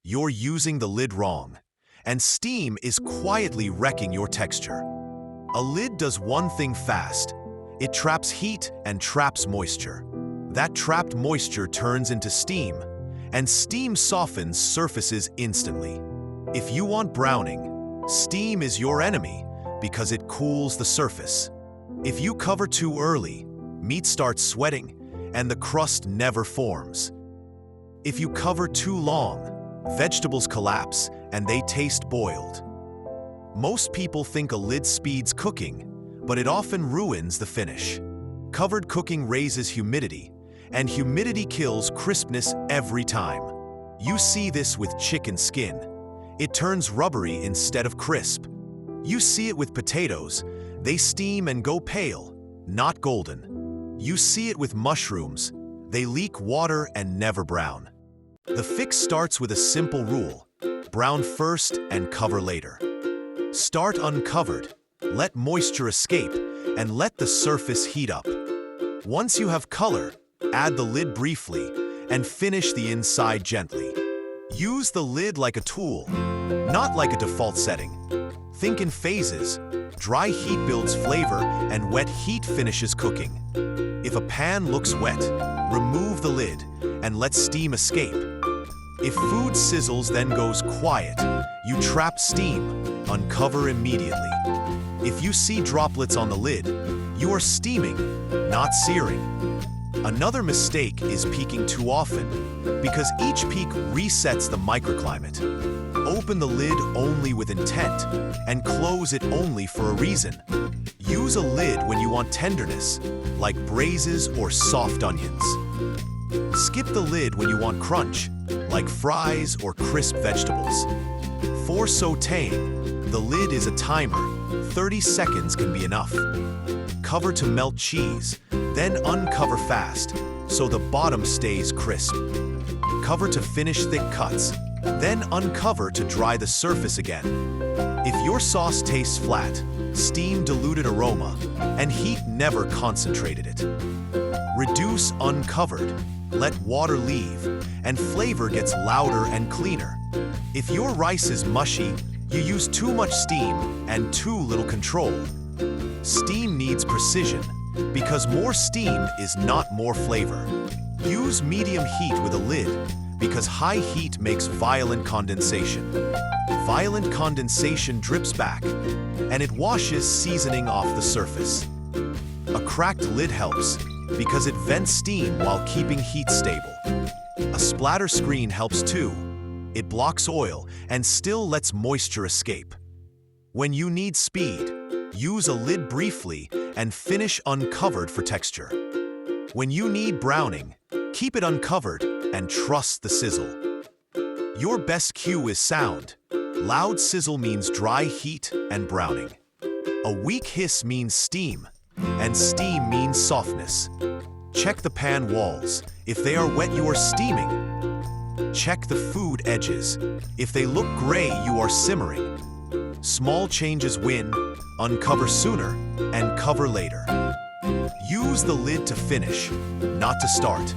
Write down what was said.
You're using the lid wrong, and steam is quietly wrecking your texture. A lid does one thing fast. It traps heat and traps moisture. That trapped moisture turns into steam, and steam softens surfaces instantly. If you want browning, steam is your enemy because it cools the surface. If you cover too early, meat starts sweating and the crust never forms. If you cover too long, vegetables collapse and they taste boiled. Most people think a lid speeds cooking, but it often ruins the finish. Covered cooking raises humidity, and humidity kills crispness every time. You see this with chicken skin. It turns rubbery instead of crisp. You see it with potatoes. They steam and go pale, not golden. You see it with mushrooms. They leak water and never brown. The fix starts with a simple rule: brown first and cover later. Start uncovered, let moisture escape, and let the surface heat up. Once you have color, add the lid briefly and finish the inside gently. Use the lid like a tool, not like a default setting. Think in phases. Dry heat builds flavor and wet heat finishes cooking. If a pan looks wet, remove the lid and let steam escape. If food sizzles then goes quiet, you trap steam, uncover immediately. If you see droplets on the lid, you are steaming, not searing. Another mistake is peeking too often, because each peek resets the microclimate. Open the lid only with intent, and close it only for a reason. Use a lid when you want tenderness, like braises or soft onions. Skip the lid when you want crunch, like fries or crisp vegetables. For sautéing, the lid is a timer. 30 seconds can be enough. Cover to melt cheese, then uncover fast, so the bottom stays crisp. Cover to finish thick cuts, then uncover to dry the surface again. If your sauce tastes flat, steam diluted aroma, and heat never concentrated it. Reduce uncovered, let water leave, and flavor gets louder and cleaner. If your rice is mushy, you use too much steam and too little control. Steam needs precision, because more steam is not more flavor. Use medium heat with a lid, because high heat makes violent condensation. Violent condensation drips back, and it washes seasoning off the surface. A cracked lid helps, because it vents steam while keeping heat stable. A splatter screen helps too. It blocks oil and still lets moisture escape. When you need speed, use a lid briefly and finish uncovered for texture. When you need browning, keep it uncovered and trust the sizzle. Your best cue is sound. Loud sizzle means dry heat and browning. A weak hiss means steam, and steam means softness. Check the pan walls. If they are wet, you are steaming. Check the food edges. If they look gray, you are simmering. Small changes win. Uncover sooner and cover later. Use the lid to finish, not to start.